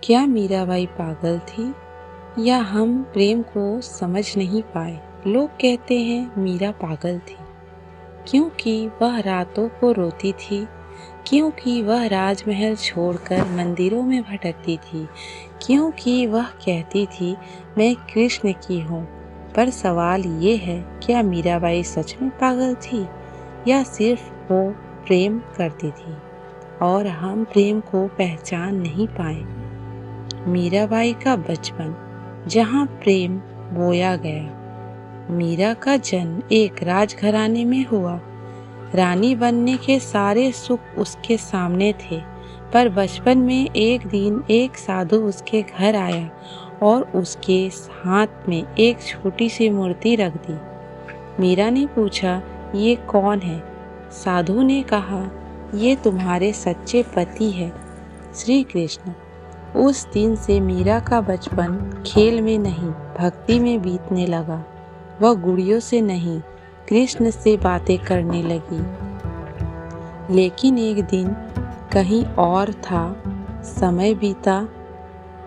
क्या मीराबाई पागल थी या हम प्रेम को समझ नहीं पाए? लोग कहते हैं मीरा पागल थी क्योंकि वह रातों को रोती थी, क्योंकि वह राजमहल छोड़कर मंदिरों में भटकती थी, क्योंकि वह कहती थी मैं कृष्ण की हूँ। पर सवाल ये है, क्या मीराबाई सच में पागल थी या सिर्फ वो प्रेम करती थी और हम प्रेम को पहचान नहीं पाए? मीराबाई का बचपन जहाँ प्रेम बोया गया। मीरा का जन्म एक राजघराने में हुआ। रानी बनने के सारे सुख उसके सामने थे, पर बचपन में एक दिन एक साधु उसके घर आया और उसके हाथ में एक छोटी सी मूर्ति रख दी। मीरा ने पूछा, ये कौन है? साधु ने कहा, ये तुम्हारे सच्चे पति है, श्री कृष्ण। उस दिन से मीरा का बचपन खेल में नहीं, भक्ति में बीतने लगा। वह गुड़ियों से नहीं, कृष्ण से बातें करने लगी। लेकिन एक दिन कहीं और था। समय बीता।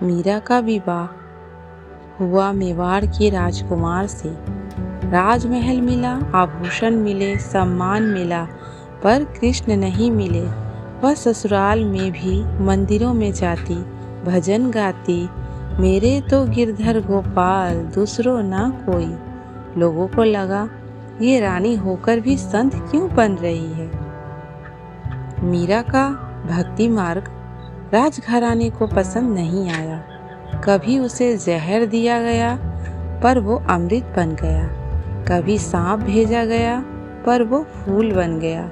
मीरा का विवाह हुआ मेवाड़ के राजकुमार से। राजमहल मिला, आभूषण मिले, सम्मान मिला, पर कृष्ण नहीं मिले। वह ससुराल में भी मंदिरों में जाती, भजन गाती, मेरे तो गिरधर गोपाल दूसरों ना कोई। लोगों को लगा, ये रानी होकर भी संत क्यों बन रही है? मीरा का भक्ति मार्ग राजघराने को पसंद नहीं आया। कभी उसे जहर दिया गया पर वो अमृत बन गया, कभी सांप भेजा गया पर वो फूल बन गया।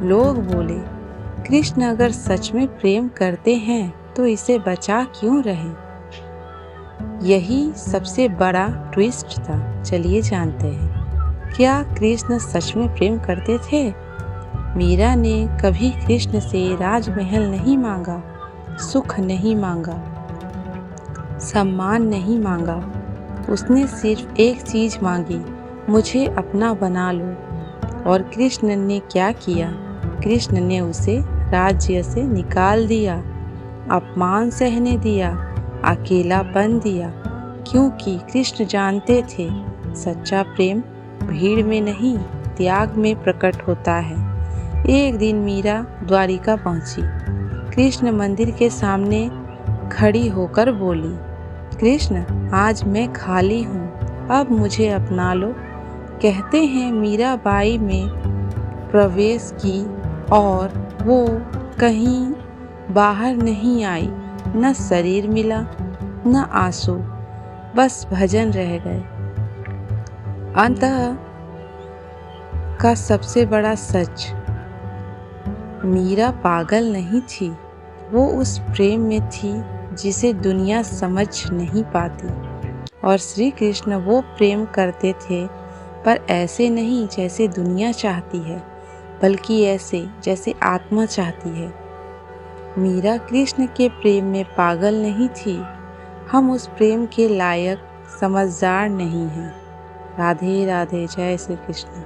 लोग बोले, कृष्ण अगर सच में प्रेम करते हैं तो इसे बचा क्यों रहे? यही सबसे बड़ा ट्विस्ट था। चलिए जानते हैं, क्या कृष्ण सच में प्रेम करते थे? मीरा ने कभी कृष्ण से राजमहल नहीं मांगा, सुख नहीं मांगा, सम्मान नहीं मांगा। उसने सिर्फ एक चीज मांगी, मुझे अपना बना लो। और कृष्ण ने क्या किया? कृष्ण ने उसे राज्य से निकाल दिया, अपमान सहने दिया, अकेलापन दिया, क्योंकि कृष्ण जानते थे सच्चा प्रेम भीड़ में नहीं, त्याग में प्रकट होता है। एक दिन मीरा द्वारिका पहुंची। कृष्ण मंदिर के सामने खड़ी होकर बोली, कृष्ण आज मैं खाली हूँ, अब मुझे अपना लो। कहते हैं मीराबाई में प्रवेश की और वो कहीं बाहर नहीं आई। न शरीर मिला, न आंसू, बस भजन रह गए। अंततः का सबसे बड़ा सच, मीरा पागल नहीं थी, वो उस प्रेम में थी जिसे दुनिया समझ नहीं पाती। और श्री कृष्ण वो प्रेम करते थे, पर ऐसे नहीं जैसे दुनिया चाहती है, बल्कि ऐसे जैसे आत्मा चाहती है। मीरा कृष्ण के प्रेम में पागल नहीं थी, हम उस प्रेम के लायक समझदार नहीं हैं। राधे राधे, जय श्री कृष्ण।